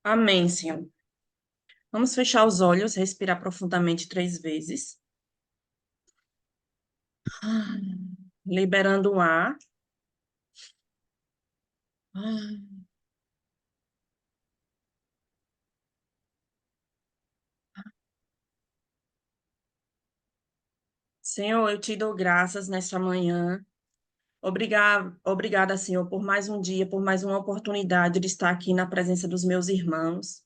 Amém, Senhor. Vamos fechar os olhos, respirar profundamente 3 vezes. Ah, Liberando o ar. Ah, Senhor, eu te dou graças nesta manhã. Obrigada, Senhor, por mais um dia, por mais uma oportunidade de estar aqui na presença dos meus irmãos.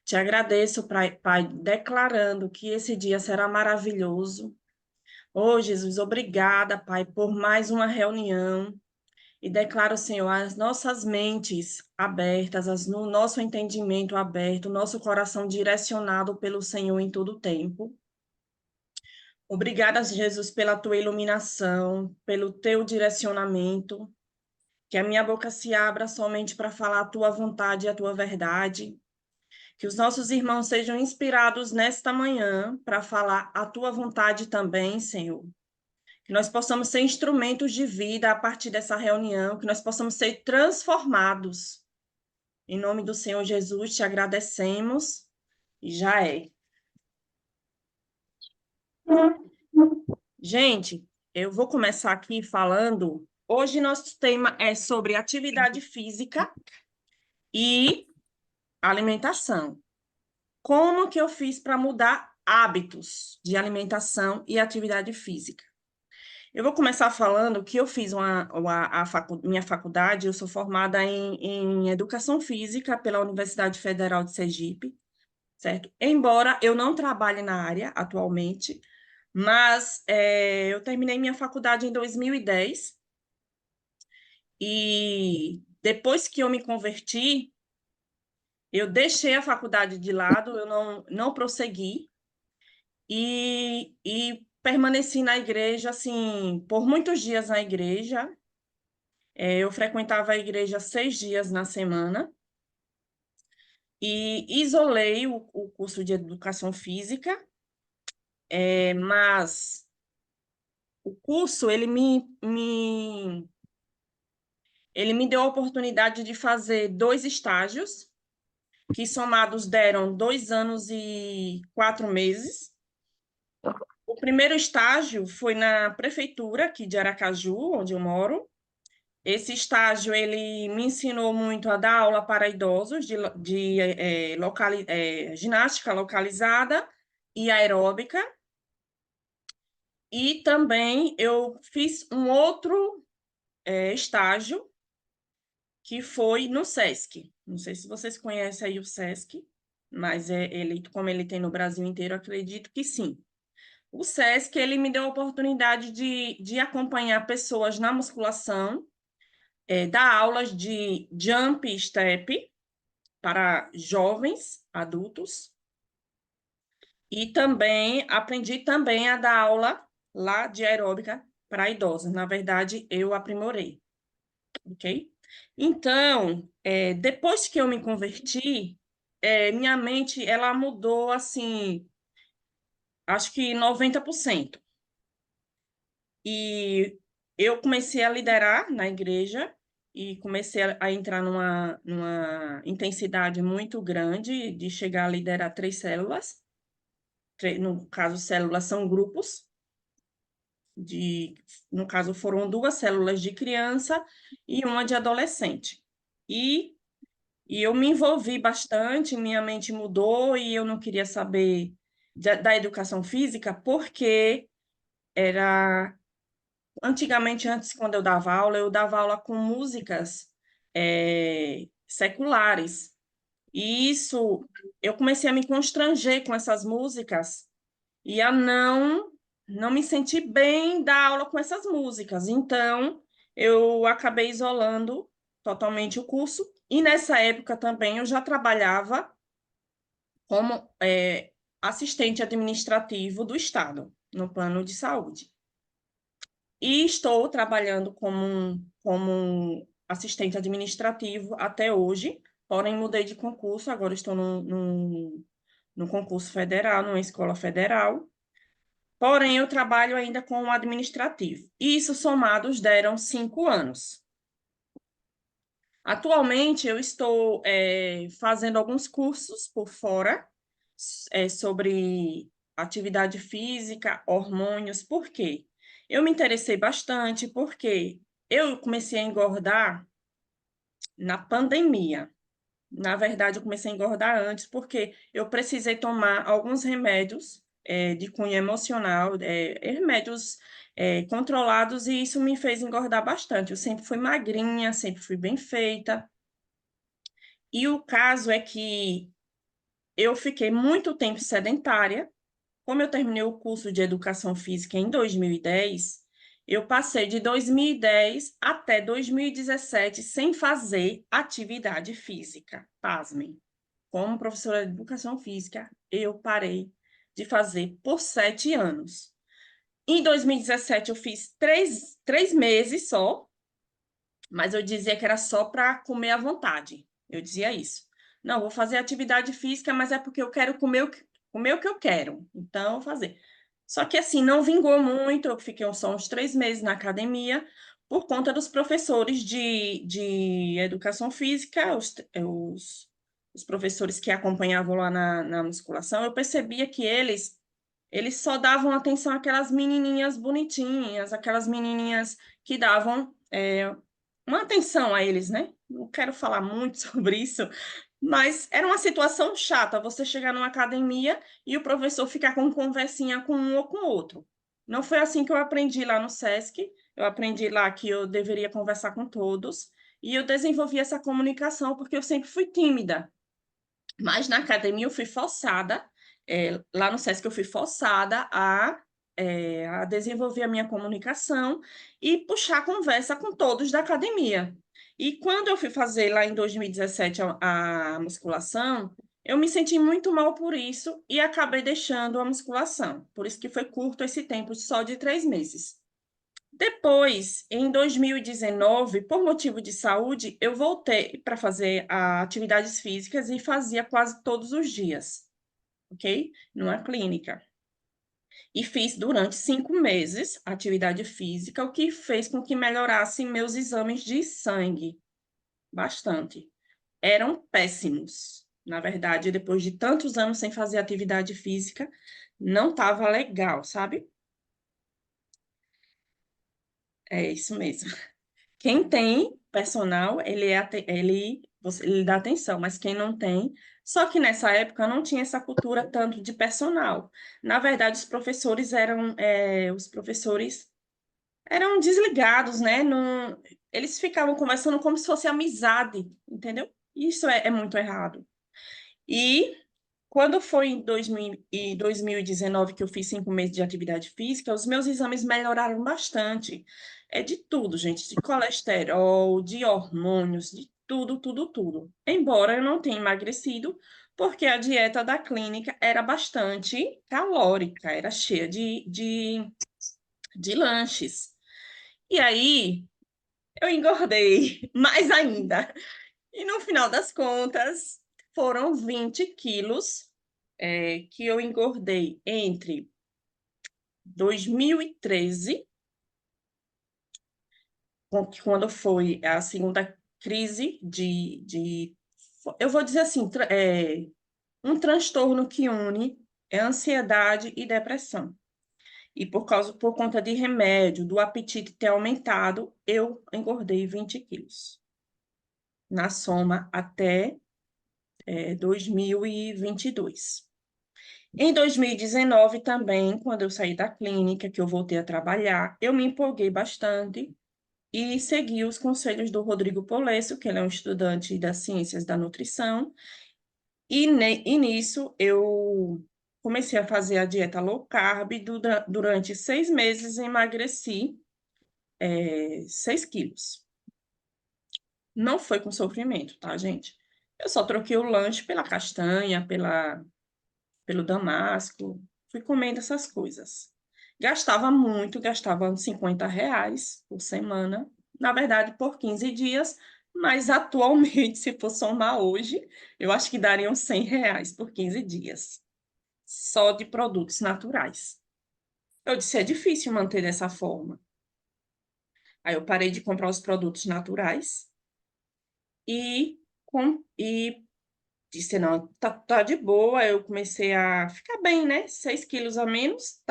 Te agradeço, Pai, declarando que esse dia será maravilhoso. Oh, Jesus, obrigada, Pai, por mais uma reunião. E declaro, Senhor, as nossas mentes abertas, no nosso entendimento aberto, nosso coração direcionado pelo Senhor em todo o tempo. Obrigada, Jesus, pela tua iluminação, pelo teu direcionamento. Que a minha boca se abra somente para falar a tua vontade e a tua verdade. Que os nossos irmãos sejam inspirados nesta manhã para falar a tua vontade também, Senhor. Que nós possamos ser instrumentos de vida a partir dessa reunião, que nós possamos ser transformados. Em nome do Senhor Jesus, te agradecemos e já é. Gente, eu vou começar aqui falando. Hoje nosso tema é sobre atividade física e alimentação. Como que eu fiz para mudar hábitos de alimentação e atividade física? Eu vou começar falando que eu fiz minha faculdade, eu sou formada em Educação Física pela Universidade Federal de Sergipe, certo? Embora eu não trabalhe na área atualmente, mas eu terminei minha faculdade em 2010 e depois que eu me converti, eu deixei a faculdade de lado, eu não prossegui e permaneci na igreja, assim, por muitos dias na igreja. Eu frequentava a igreja 6 dias na semana e isolei o curso de educação física, mas o curso ele me deu a oportunidade de fazer 2 estágios, que somados deram 2 anos e 4 meses. O primeiro estágio foi na prefeitura aqui de Aracaju, onde eu moro. Esse estágio ele me ensinou muito a dar aula para idosos de ginástica localizada e aeróbica. E também eu fiz um outro estágio que foi no SESC. Não sei se vocês conhecem aí o SESC, mas como ele tem no Brasil inteiro, acredito que sim. O SESC ele me deu a oportunidade de acompanhar pessoas na musculação, dar aulas de jump e step para jovens adultos e também aprendi também a dar aula lá de aeróbica para idosos. Na verdade, eu aprimorei, ok? Então, depois que eu me converti, minha mente ela mudou assim, acho que 90%. E eu comecei a liderar na igreja e comecei a entrar numa intensidade muito grande de chegar a liderar 3 células. No caso, células são grupos no caso, foram 2 células de criança e uma de adolescente. E, e eu me envolvi bastante, minha mente mudou e eu não queria saber da educação física porque era antigamente, antes, quando eu dava aula com músicas seculares. E isso, eu comecei a me constranger com essas músicas e a não me sentir bem dar aula com essas músicas. Então, eu acabei isolando totalmente o curso. E nessa época também eu já trabalhava como assistente administrativo do Estado, no plano de saúde. E estou trabalhando como assistente administrativo até hoje, porém mudei de concurso, agora estou no concurso federal, numa escola federal, porém eu trabalho ainda com o administrativo. E isso somados deram 5 anos. Atualmente, eu estou fazendo alguns cursos por fora sobre atividade física, hormônios. Por quê? Eu me interessei bastante porque eu comecei a engordar na pandemia. Na verdade, eu comecei a engordar antes porque eu precisei tomar alguns remédios de cunho emocional, remédios controlados, e isso me fez engordar bastante. Eu sempre fui magrinha, sempre fui bem feita. E o caso é que eu fiquei muito tempo sedentária. Como eu terminei o curso de educação física em 2010, eu passei de 2010 até 2017 sem fazer atividade física. Pasmem. Como professora de educação física, eu parei de fazer por 7 anos. Em 2017, eu fiz três meses só, mas eu dizia que era só para comer à vontade. Eu dizia isso. Não, vou fazer atividade física, mas é porque eu quero comer o que eu quero. Então, eu vou fazer. Só que assim, não vingou muito, eu fiquei só uns 3 meses na academia, por conta dos professores de educação física, os professores que acompanhavam lá na musculação, eu percebia que eles só davam atenção àquelas menininhas bonitinhas, aquelas menininhas que davam uma atenção a eles, né? Não quero falar muito sobre isso, mas era uma situação chata você chegar numa academia e o professor ficar com conversinha com um ou com o outro. Não foi assim que eu aprendi lá no SESC. Eu aprendi lá que eu deveria conversar com todos e eu desenvolvi essa comunicação porque eu sempre fui tímida. Mas na academia eu fui forçada, lá no SESC eu fui forçada a desenvolver a minha comunicação e puxar a conversa com todos da academia. E quando eu fui fazer lá em 2017 a musculação, eu me senti muito mal por isso e acabei deixando a musculação. Por isso que foi curto esse tempo, só de 3 meses. Depois, em 2019, por motivo de saúde, eu voltei para fazer atividades físicas e fazia quase todos os dias, ok? Numa clínica. E fiz durante 5 meses atividade física, o que fez com que melhorassem meus exames de sangue bastante. Eram péssimos. Na verdade, depois de tantos anos sem fazer atividade física, não estava legal, sabe? É isso mesmo. Quem tem personal, ele dá atenção, mas quem não tem. Só que nessa época não tinha essa cultura tanto de personal. Na verdade, os professores eram desligados, né? Não, eles ficavam conversando como se fosse amizade, entendeu? Isso é muito errado. E quando foi em 2019 que eu fiz 5 meses de atividade física, os meus exames melhoraram bastante. É de tudo, gente, de colesterol, de hormônios, de tudo, tudo, tudo. Embora eu não tenha emagrecido, porque a dieta da clínica era bastante calórica, era cheia de lanches. E aí eu engordei mais ainda. E no final das contas, foram 20 quilos que eu engordei entre 2013, quando foi a segunda crise eu vou dizer assim, um transtorno que une ansiedade e depressão. E por conta de remédio, do apetite ter aumentado, eu engordei 20 quilos. Na soma, até 2022. Em 2019 também, quando eu saí da clínica, que eu voltei a trabalhar, eu me empolguei bastante e segui os conselhos do Rodrigo Polesso, que ele é um estudante das ciências da nutrição, e nisso eu comecei a fazer a dieta low carb, durante 6 meses emagreci 6 quilos. Não foi com sofrimento, tá, gente? Eu só troquei o lanche pela castanha, pelo damasco, fui comendo essas coisas. Gastava muito, gastava uns R$ 50 por semana, na verdade, por 15 dias, mas atualmente, se for somar hoje, eu acho que daria uns R$ 100 por 15 dias, só de produtos naturais. Eu disse, é difícil manter dessa forma. Aí eu parei de comprar os produtos naturais e disse, não, tá de boa. Eu comecei a ficar bem, né? 6 quilos a menos,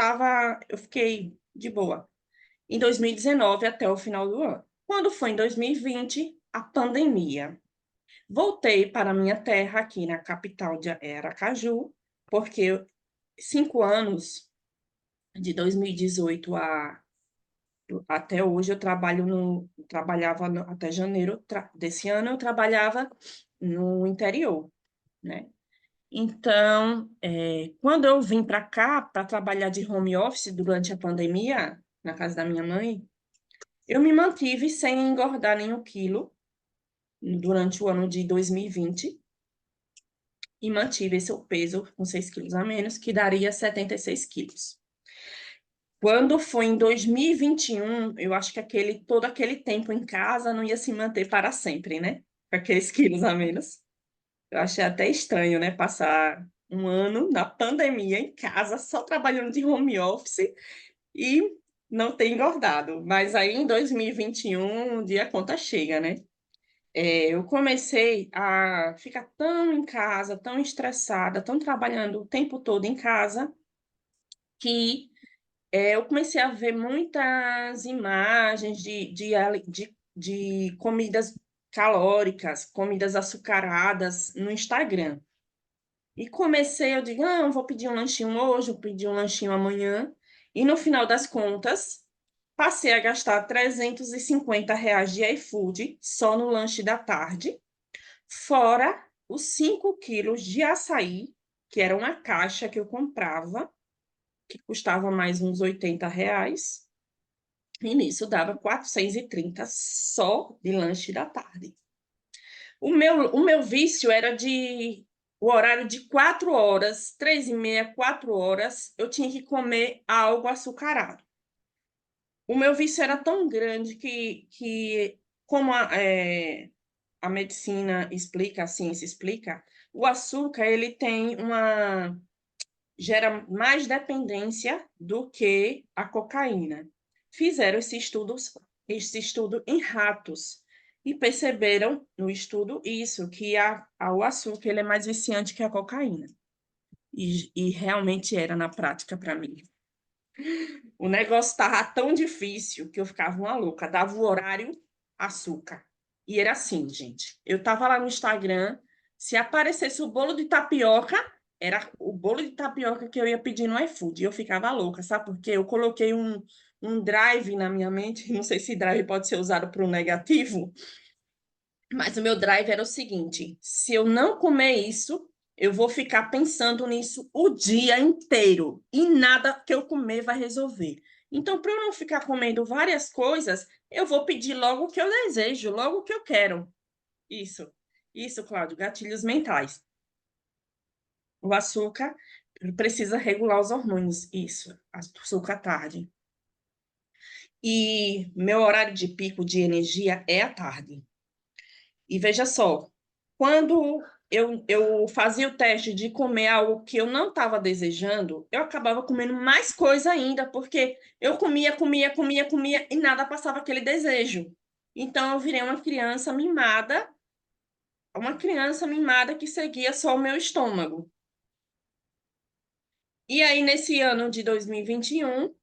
eu fiquei de boa. Em 2019, até o final do ano. Quando foi em 2020, a pandemia. Voltei para a minha terra, aqui na capital de Aracaju, porque 5 anos, de 2018 até hoje, até janeiro desse ano, eu trabalhava no interior, né? Então, quando eu vim para cá para trabalhar de home office durante a pandemia, na casa da minha mãe, eu me mantive sem engordar nenhum quilo durante o ano de 2020 e mantive esse peso com 6 quilos a menos, que daria 76 quilos. Quando foi em 2021, eu acho que todo aquele tempo em casa não ia se manter para sempre, né? Com aqueles quilos a menos. Eu achei até estranho, né? Passar um ano na pandemia em casa, só trabalhando de home office e não ter engordado. Mas aí em 2021, um dia a conta chega, né? Eu comecei a ficar tão em casa, tão estressada, tão trabalhando o tempo todo em casa, que eu comecei a ver muitas imagens de comidas calóricas, comidas açucaradas no Instagram. E comecei, eu digo, não, vou pedir um lanchinho hoje, vou pedir um lanchinho amanhã. E no final das contas, passei a gastar R$ 350 de iFood só no lanche da tarde, fora os 5 quilos de açaí, que era uma caixa que eu comprava, que custava mais uns R$ 80. E nisso dava 430 só de lanche da tarde. O meu vício era o horário de 4 horas, 3h30, 4 horas, eu tinha que comer algo açucarado. O meu vício era tão grande que como a medicina explica, a ciência explica, o açúcar ele gera mais dependência do que a cocaína. Fizeram esse estudo em ratos e perceberam no estudo isso, que o açúcar ele é mais viciante que a cocaína. E realmente era na prática para mim. O negócio estava tão difícil que eu ficava uma louca. Dava o horário, açúcar. E era assim, gente. Eu estava lá no Instagram, se aparecesse o bolo de tapioca, era o bolo de tapioca que eu ia pedir no iFood. E eu ficava louca, sabe por quê? Eu coloquei um drive na minha mente, não sei se drive pode ser usado para o negativo, mas o meu drive era o seguinte: se eu não comer isso, eu vou ficar pensando nisso o dia inteiro e nada que eu comer vai resolver. Então, para eu não ficar comendo várias coisas, eu vou pedir logo o que eu desejo, logo o que eu quero. Isso, Cláudio, gatilhos mentais. O açúcar precisa regular os hormônios, isso, açúcar tarde. E meu horário de pico de energia é à tarde. E veja só, quando eu fazia o teste de comer algo que eu não estava desejando, eu acabava comendo mais coisa ainda, porque eu comia e nada passava aquele desejo. Então eu virei uma criança mimada que seguia só o meu estômago. E aí, nesse ano de 2021,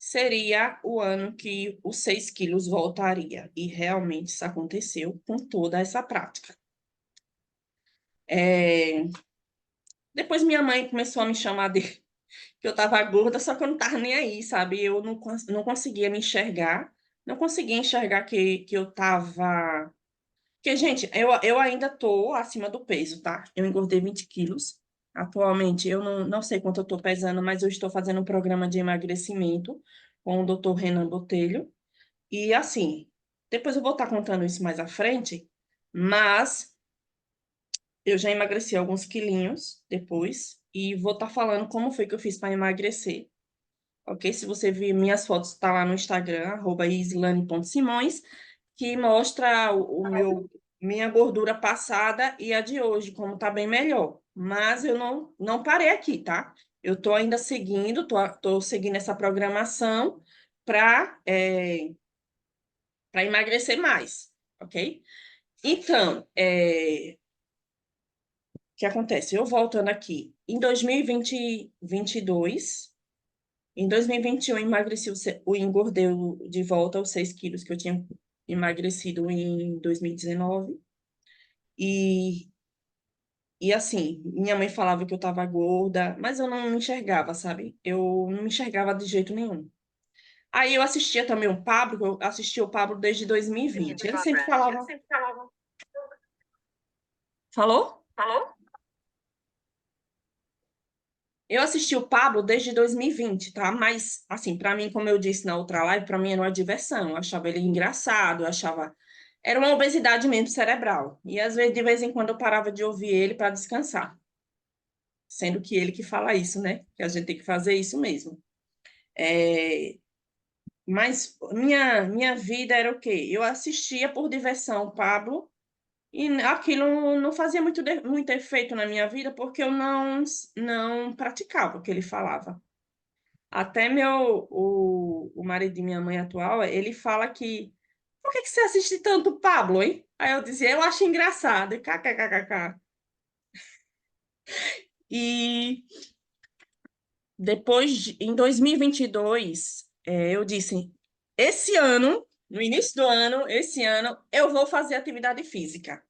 seria o ano que os 6 quilos voltaria. E realmente isso aconteceu com toda essa prática. É, Depois minha mãe começou a me chamar de que eu tava gorda, só que eu não tava nem aí, sabe? Eu não conseguia me enxergar, não conseguia enxergar que eu tava. Porque, gente, eu ainda tô acima do peso, tá? Eu engordei 20 quilos. Atualmente, eu não sei quanto eu tô pesando, mas eu estou fazendo um programa de emagrecimento com o doutor Renan Botelho. E assim, depois eu vou estar contando isso mais à frente, mas eu já emagreci alguns quilinhos depois e vou estar falando como foi que eu fiz para emagrecer, ok? Se você vir minhas fotos, tá lá no Instagram, @islane.simões, que mostra minha gordura passada e a de hoje, como tá bem melhor. Mas eu não parei aqui, tá? Eu tô ainda seguindo, tô seguindo essa programação para emagrecer mais, ok? Então, o que acontece? Eu voltando aqui, em 2022, em 2021 emagreci, engordei de volta os 6 quilos que eu tinha emagrecido em 2019. E, e assim, minha mãe falava que eu estava gorda, mas eu não me enxergava, sabe? Eu não me enxergava de jeito nenhum. Aí eu assistia também o Pablo, eu assistia o Pablo desde 2020. Ele sempre falava. Falou? Eu assisti o Pablo desde 2020, tá? Mas, assim, para mim, como eu disse na outra live, para mim era uma diversão. Eu achava ele engraçado, eu achava. Era uma obesidade mesmo cerebral. E às vezes, de vez em quando, eu parava de ouvir ele para descansar. Sendo que ele que fala isso, né? Que a gente tem que fazer isso mesmo. É, mas minha vida era o quê? Eu assistia por diversão o Pablo. E aquilo não fazia muito efeito na minha vida porque eu não praticava o que ele falava. Até o marido de minha mãe atual, ele fala que por que você assiste tanto Pablo, hein? Aí eu dizia, eu acho engraçado, e kkkk. E depois, em 2022, eu disse, esse ano, no início do ano, esse ano, eu vou fazer atividade física.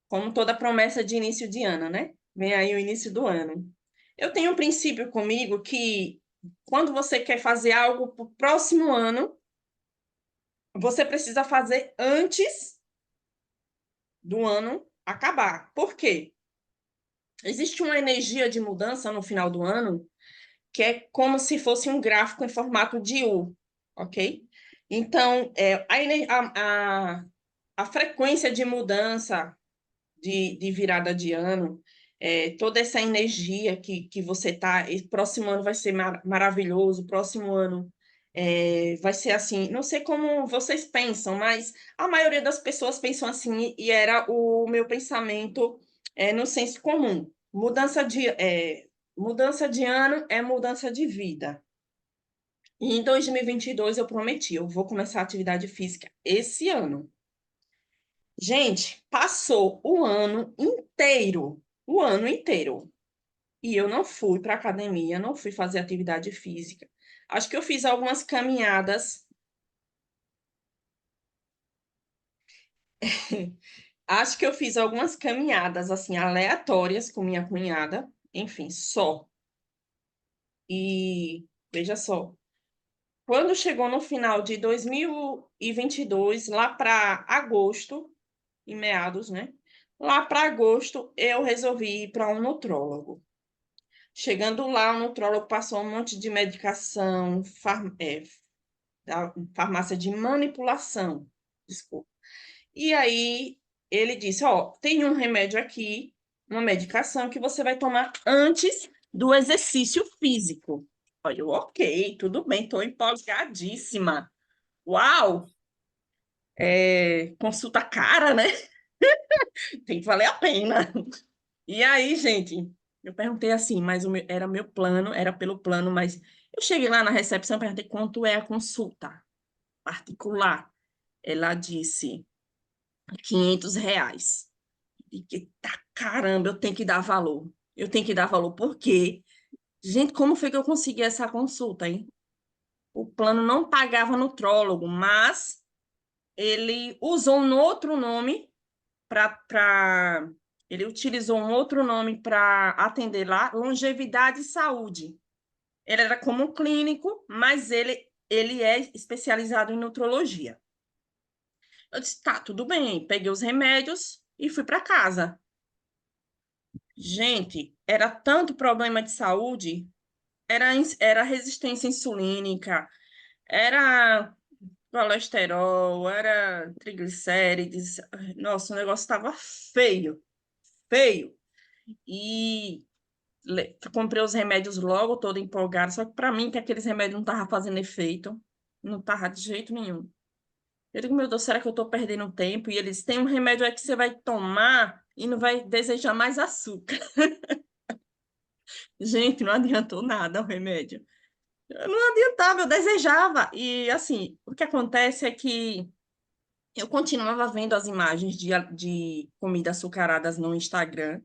Como toda promessa de início de ano, né? Vem aí o início do ano. Eu tenho um princípio comigo que quando você quer fazer algo para o próximo ano, você precisa fazer antes do ano acabar. Por quê? Existe uma energia de mudança no final do ano que é como se fosse um gráfico em formato de U, ok? Então, a frequência de mudança de virada de ano, toda essa energia que você tá. Próximo ano vai ser maravilhoso, próximo ano vai ser assim. Não sei como vocês pensam, mas a maioria das pessoas pensam assim, e era o meu pensamento no senso comum. Mudança de ano é mudança de vida. E em 2022 eu prometi, eu vou começar a atividade física esse ano. Gente, passou o ano inteiro, e eu não fui para academia, não fui fazer atividade física. Acho que eu fiz algumas caminhadas, acho que eu fiz algumas caminhadas assim aleatórias com minha cunhada, enfim, só. E veja só, quando chegou no final de 2022, lá para agosto, em meados, né? Lá para agosto, eu resolvi ir para um nutrólogo. Chegando lá, o nutrólogo passou um monte de medicação, da farmácia de manipulação, desculpa. E aí ele disse: Ó, tem um remédio aqui, uma medicação que você vai tomar antes do exercício físico. Olha, eu, ok, tudo bem, estou empolgadíssima. Uau! Consulta cara, né? Tem que valer a pena. E aí, gente, eu perguntei assim, mas era meu plano, era pelo plano, mas eu cheguei lá na recepção e perguntei quanto é a consulta particular. Ela disse R$ 500. E que tá, caramba, eu tenho que dar valor. Eu tenho que dar valor, porque, gente, como foi que eu consegui essa consulta, hein? O plano não pagava nutrólogo, mas ele usou um outro nome para ele utilizou um outro nome para atender lá, Longevidade e Saúde. Ele era como um clínico, mas ele é especializado em nutrologia. Eu disse, tá, tudo bem. Peguei os remédios e fui para casa. Gente, era tanto problema de saúde, era resistência insulínica, era colesterol, era triglicérides. Nossa, o negócio estava feio, feio. E comprei os remédios logo, todo empolgado, só que para mim que aqueles remédios não estavam fazendo efeito, não estava de jeito nenhum. Eu digo, meu Deus, será que eu estou perdendo tempo? E eles têm um remédio aí que você vai tomar e não vai desejar mais açúcar. Gente, não adiantou nada o remédio. Não adiantava, eu desejava. E assim, o que acontece é que Eu continuava vendo as imagens de comidas açucaradas no Instagram.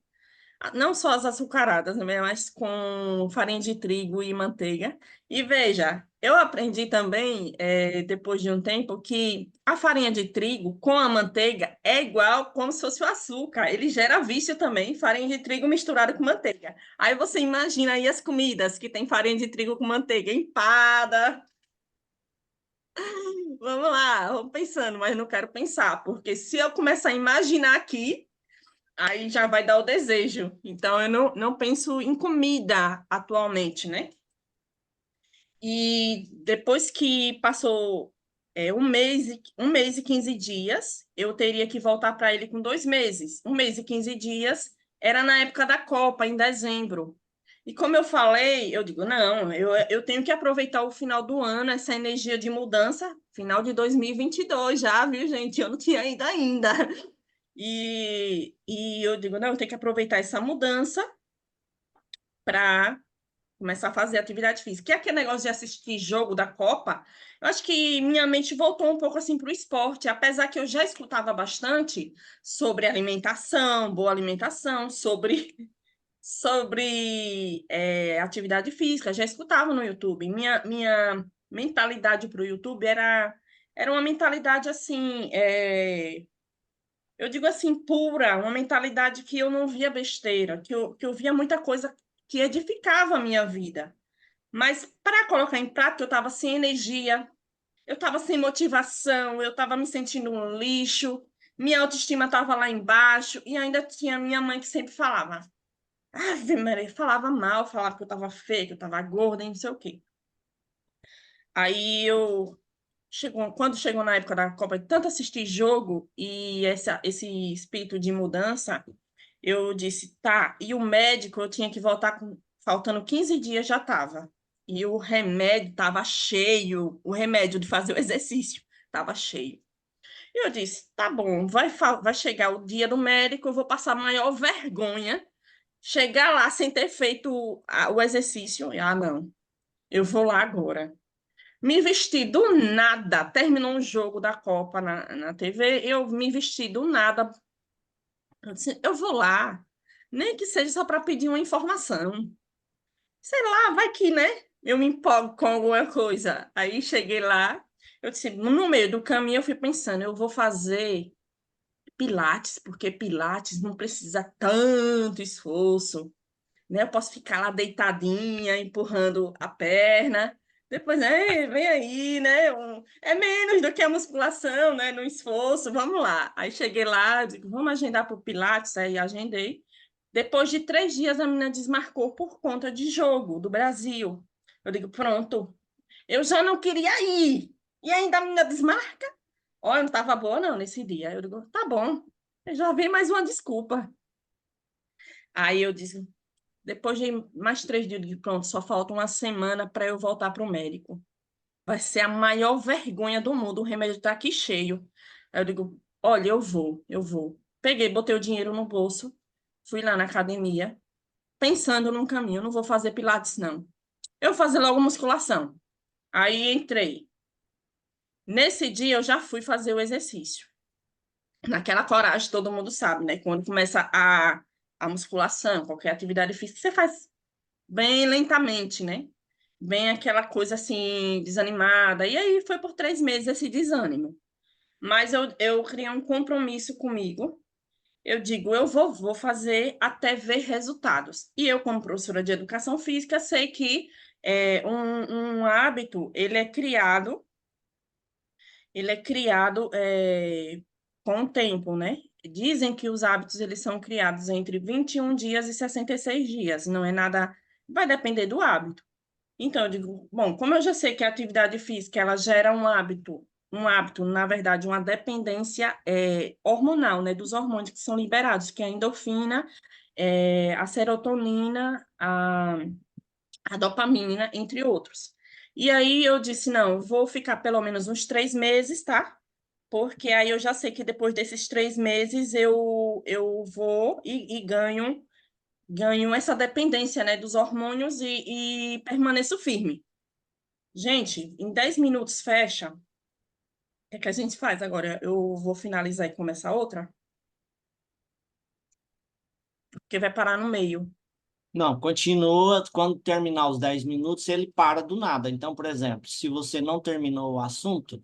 Não só as açucaradas, né, mas com farinha de trigo e manteiga. E veja, eu aprendi também, depois de um tempo, que a farinha de trigo com a manteiga é igual como se fosse o açúcar. Ele gera vício também, farinha de trigo misturada com manteiga. Aí você imagina aí as comidas que tem farinha de trigo com manteiga, empada. Vamos lá, vamos pensando, mas não quero pensar, porque se eu começar a imaginar aqui, aí já vai dar o desejo. Então, eu não penso em comida atualmente, né? E depois que passou um mês e 15 dias, eu teria que voltar para ele com 2 meses. Um mês e 15 dias era na época da Copa, em dezembro. E como eu falei, eu digo, não, eu tenho que aproveitar o final do ano, essa energia de mudança, final de 2022 já, viu, gente? Eu não tinha ido ainda. E eu digo, não, eu tenho que aproveitar essa mudança para começar a fazer atividade física. Que é aquele negócio de assistir jogo da Copa, eu acho que minha mente voltou um pouco assim para o esporte, apesar que eu já escutava bastante sobre alimentação, boa alimentação, sobre atividade física, já escutava no YouTube. Minha mentalidade para o YouTube era uma mentalidade assim, eu digo assim, pura, uma mentalidade que eu não via besteira, que eu via muita coisa que edificava a minha vida. Mas para colocar em prática, eu estava sem energia, eu estava sem motivação, eu estava me sentindo um lixo, minha autoestima estava lá embaixo, e ainda tinha minha mãe que sempre falava, Ave Maria, falava mal, falava que eu estava feia, que eu estava gorda, e não sei o quê. Aí quando chegou na época da Copa, de tanto assistir jogo e esse espírito de mudança, eu disse, tá, e o médico eu tinha que voltar faltando 15 dias já estava. E o remédio estava cheio, o remédio de fazer o exercício estava cheio. E eu disse, tá bom, vai chegar o dia do médico, eu vou passar a maior vergonha, chegar lá sem ter feito o exercício. Não, eu vou lá agora. Me vesti do nada, terminou um jogo da Copa na TV, eu me vesti do nada. Eu disse, eu vou lá, nem que seja só para pedir uma informação. Sei lá, vai que, né? Eu me empolgo com alguma coisa. Aí cheguei lá, eu disse, no meio do caminho eu fui pensando, eu vou fazer Pilates, porque Pilates não precisa tanto esforço, né? Eu posso ficar lá deitadinha, empurrando a perna. Depois, né, vem aí, né? É menos do que a musculação, né? No esforço, vamos lá. Aí cheguei lá, digo, vamos agendar para o Pilates, aí agendei. Depois de 3 dias, a menina desmarcou por conta de jogo do Brasil. Eu digo, pronto, eu já não queria ir. E ainda a menina desmarca? Olha, não estava boa não nesse dia. Eu digo, tá bom, eu já vi mais uma desculpa. Aí eu disse, depois de mais 3 dias, eu digo, pronto, só falta uma semana para eu voltar para o médico. Vai ser a maior vergonha do mundo, o remédio está aqui cheio. Aí eu digo, olha, eu vou. Peguei, botei o dinheiro no bolso, fui lá na academia, pensando num caminho, não vou fazer pilates, não. Eu vou fazer logo musculação. Aí entrei. Nesse dia eu já fui fazer o exercício. Naquela coragem, todo mundo sabe, né? Quando começa a musculação, qualquer atividade física, você faz bem lentamente, né? Bem aquela coisa assim, desanimada. E aí foi por 3 meses esse desânimo. Mas eu criei um compromisso comigo. Eu digo, vou fazer até ver resultados. E eu, como professora de educação física, sei que um hábito, ele é criado com o tempo, né? Dizem que os hábitos, eles são criados entre 21 dias e 66 dias. Não é nada, vai depender do hábito. Então, eu digo, bom, como eu já sei que a atividade física ela gera um hábito, na verdade, uma dependência hormonal, né, dos hormônios que são liberados, que é a endorfina, a serotonina, a dopamina, entre outros. E aí eu disse, não, vou ficar pelo menos uns 3 meses, tá? Porque aí eu já sei que depois desses 3 meses eu vou e ganho essa dependência, né, dos hormônios e permaneço firme. Gente, em 10 minutos fecha. que é que a gente faz agora? Eu vou finalizar e começar outra, porque vai parar no meio. Não, continua. Quando terminar os 10 minutos, ele para do nada. Então, por exemplo, se você não terminou o assunto,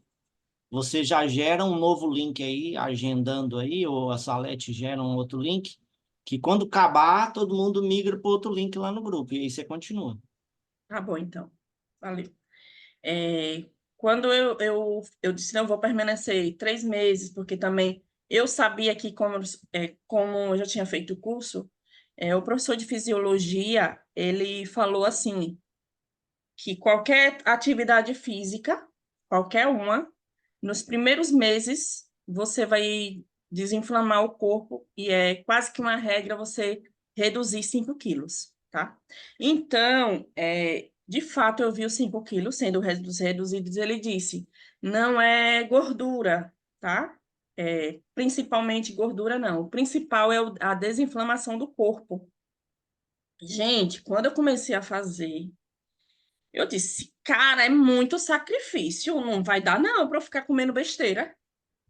você já gera um novo link aí, agendando aí, ou a Salete gera um outro link, que quando acabar, todo mundo migra para outro link lá no grupo, e aí você continua. Tá bom, então. Valeu. Quando eu disse, não, eu vou permanecer 3 meses, porque também eu sabia que, como eu já tinha feito o curso, o professor de fisiologia, ele falou assim, que qualquer atividade física, qualquer uma, nos primeiros meses, você vai desinflamar o corpo e é quase que uma regra você reduzir 5 quilos, tá? Então, de fato, eu vi os 5 quilos sendo reduzidos. Ele disse, não é gordura, tá? Principalmente gordura, não. O principal é a desinflamação do corpo. Gente, quando eu comecei a fazer eu disse, cara, é muito sacrifício, não vai dar não para eu ficar comendo besteira.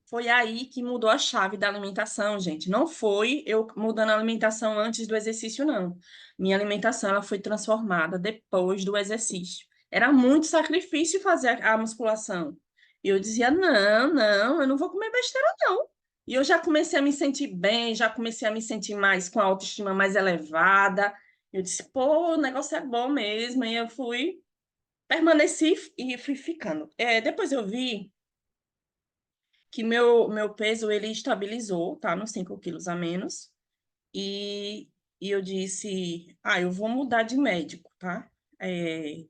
Foi aí que mudou a chave da alimentação, gente. Não foi eu mudando a alimentação antes do exercício, não. Minha alimentação ela foi transformada depois do exercício. Era muito sacrifício fazer a musculação. E eu dizia, não, não, eu não vou comer besteira, não. E eu já comecei a me sentir bem, já comecei a me sentir mais com a autoestima mais elevada. Eu disse, pô, o negócio é bom mesmo. E eu fui permaneci e fui ficando. Depois eu vi que meu peso ele estabilizou, tá? Nos 5 quilos a menos. E, e eu disse, eu vou mudar de médico, tá? É,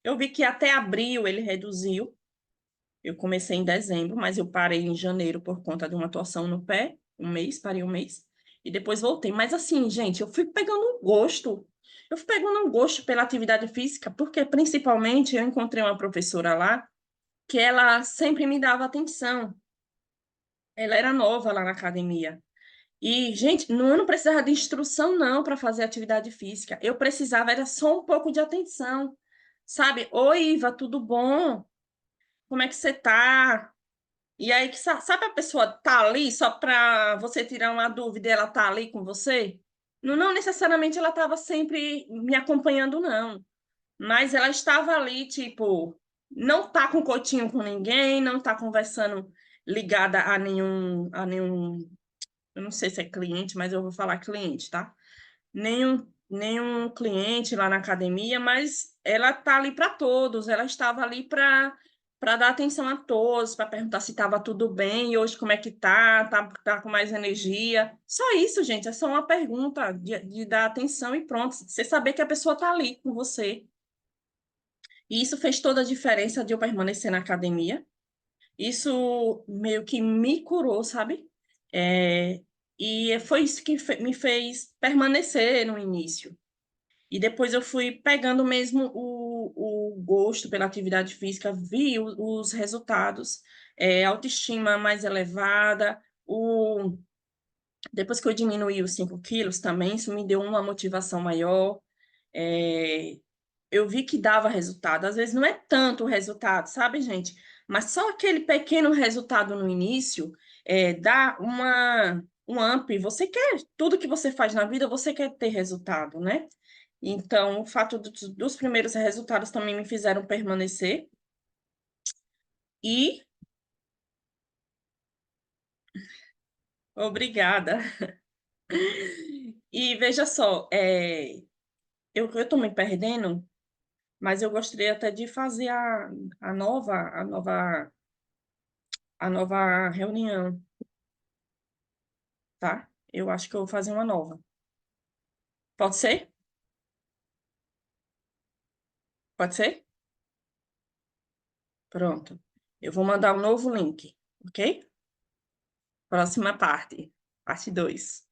eu vi que até abril ele reduziu. Eu comecei em dezembro, mas eu parei em janeiro por conta de uma torção no pé. Um mês, parei um mês. E depois voltei. Mas assim, gente, eu fui pegando um gosto. Eu fui pegando um gosto pela atividade física, porque principalmente eu encontrei uma professora lá que ela sempre me dava atenção. Ela era nova lá na academia. E, gente, eu não precisava de instrução, não, para fazer atividade física. Eu precisava, era só um pouco de atenção. Sabe? Oi, Iva, tudo bom? Como é que você tá? E aí, sabe a pessoa tá ali só para você tirar uma dúvida e ela tá ali com você? Não, não necessariamente ela estava sempre me acompanhando, não. Mas ela estava ali, tipo, não tá com cotinho com ninguém, não tá conversando ligada a nenhum, eu não sei se é cliente, mas eu vou falar cliente, tá? Nenhum cliente lá na academia, mas ela tá ali para todos, ela estava ali para dar atenção a todos, para perguntar se estava tudo bem, e hoje como é que tá com mais energia. Só isso, gente, é só uma pergunta de dar atenção e pronto. Você saber que a pessoa tá ali com você. E isso fez toda a diferença de eu permanecer na academia. Isso meio que me curou, sabe? É, e foi isso que me fez permanecer no início. E depois eu fui pegando mesmo o gosto pela atividade física, vi os resultados, autoestima mais elevada, depois que eu diminuí os 5 quilos também, isso me deu uma motivação maior. É, eu vi que dava resultado. Às vezes não é tanto o resultado, sabe, gente? Mas só aquele pequeno resultado no início dá um up. Você quer, tudo que você faz na vida, você quer ter resultado, né? Então, o fato dos primeiros resultados também me fizeram permanecer. E obrigada. E veja só, eu tô me perdendo, mas eu gostaria até de fazer a nova, a nova, a nova reunião. Tá? Eu acho que eu vou fazer uma nova. Pode ser? Pode ser? Pronto. Eu vou mandar um novo link, ok? Próxima parte, parte 2.